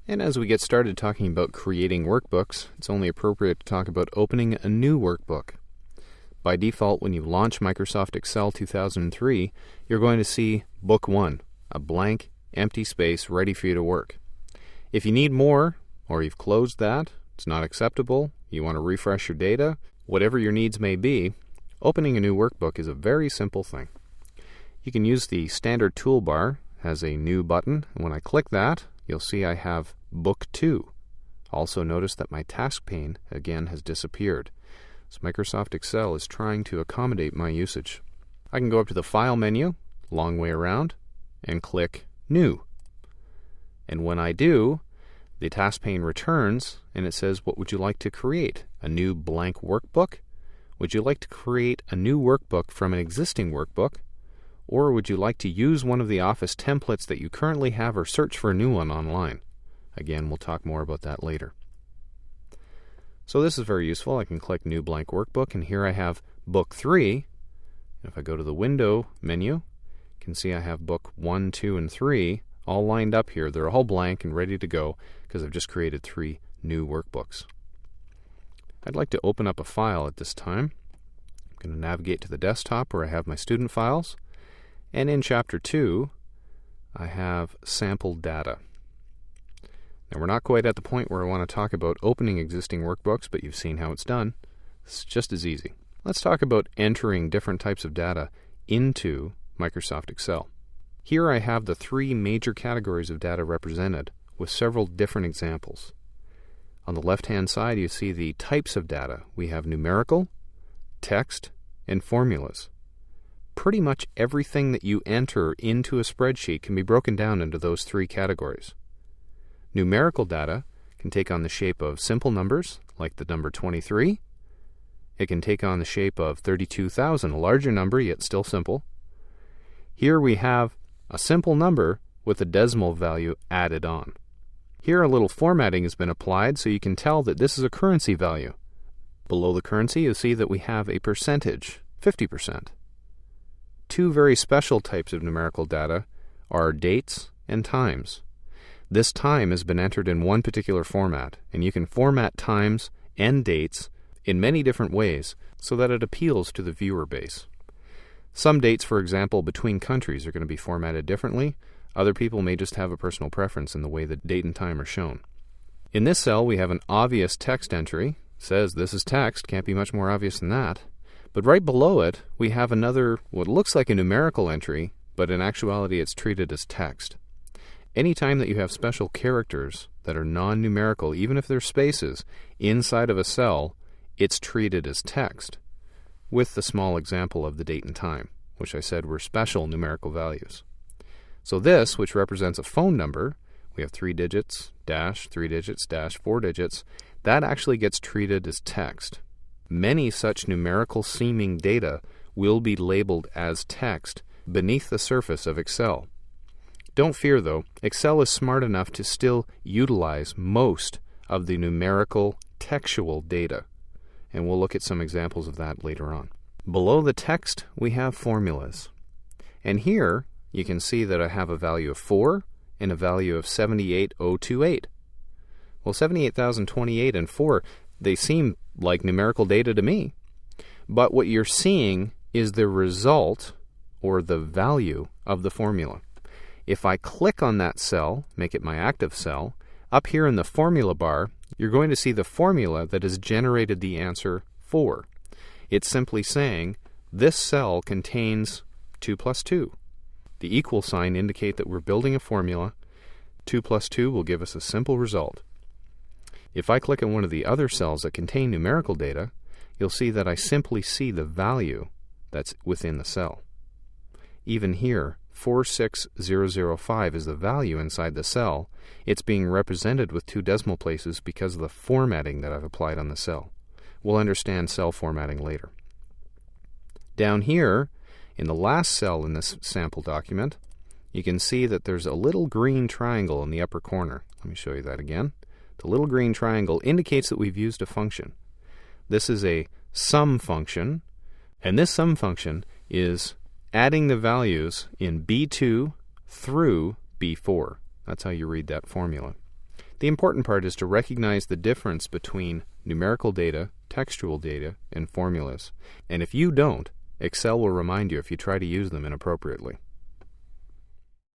And as we get started talking about creating workbooks, it's only appropriate to talk about opening a new workbook. By default, when you launch Microsoft Excel 2003, you're going to see Book 1, a blank, empty space ready for you to work. If you need more, or you've closed that, it's not acceptable, you want to refresh your data, whatever your needs may be, opening a new workbook is a very simple thing. You can use the standard toolbar, has a new button, and when I click that, you'll see I have Book 2. Also notice that my task pane, again, has disappeared. So Microsoft Excel is trying to accommodate my usage. I can go up to the File menu, long way around, and click New. And when I do, the task pane returns, and it says, what would you like to create? A new blank workbook? Would you like to create a new workbook from an existing workbook? Or would you like to use one of the Office templates that you currently have or search for a new one online? Again, we'll talk more about that later. So this is very useful. I can click New Blank Workbook, and here I have Book 3. If I go to the Window menu, you can see I have Book 1, 2, and 3 all lined up here. They're all blank and ready to go because I've just created 3 new workbooks. I'd like to open up a file at this time. I'm going to navigate to the desktop where I have my student files. And in Chapter 2, I have sample data. Now, we're not quite at the point where I want to talk about opening existing workbooks, but you've seen how it's done. It's just as easy. Let's talk about entering different types of data into Microsoft Excel. Here I have the 3 major categories of data represented with several different examples. On the left-hand side, you see the types of data. We have numerical, text, and formulas. Pretty much everything that you enter into a spreadsheet can be broken down into those 3 categories. Numerical data can take on the shape of simple numbers, like the number 23. It can take on the shape of 32,000, a larger number, yet still simple. Here we have a simple number with a decimal value added on. Here a little formatting has been applied so you can tell that this is a currency value. Below the currency, you'll see that we have a percentage, 50%. 2 very special types of numerical data are dates and times. This time has been entered in one particular format, and you can format times and dates in many different ways so that it appeals to the viewer base. Some dates, for example, between countries are going to be formatted differently. Other people may just have a personal preference in the way that date and time are shown. In this cell, we have an obvious text entry. It says this is text, can't be much more obvious than that. But right below it, we have another, what looks like a numerical entry, but in actuality it's treated as text. Anytime that you have special characters that are non-numerical, even if they're spaces, inside of a cell, it's treated as text, with the small example of the date and time, which I said were special numerical values. So this, which represents a phone number, we have 3 digits, dash, 3 digits, dash, 4 digits, that actually gets treated as text. Many such numerical seeming data will be labeled as text beneath the surface of Excel. Don't fear though, Excel is smart enough to still utilize most of the numerical textual data, and we'll look at some examples of that later on. Below the text, we have formulas. And here, you can see that I have a value of 4 and a value of 78028. Well, 78,028 and 4, they seem like numerical data to me. But what you're seeing is the result, or the value, of the formula. If I click on that cell, make it my active cell, up here in the formula bar, you're going to see the formula that has generated the answer 4. It's simply saying, this cell contains 2 plus 2. The equal sign indicate that we're building a formula. 2 plus 2 will give us a simple result. If I click on one of the other cells that contain numerical data, you'll see that I simply see the value that's within the cell. Even here, 46005 is the value inside the cell. It's being represented with 2 decimal places because of the formatting that I've applied on the cell. We'll understand cell formatting later. Down here, in the last cell in this sample document, you can see that there's a little green triangle in the upper corner. Let me show you that again. The little green triangle indicates that we've used a function. This is a sum function, and this sum function is adding the values in B2 through B4. That's how you read that formula. The important part is to recognize the difference between numerical data, textual data, and formulas. And if you don't, Excel will remind you if you try to use them inappropriately.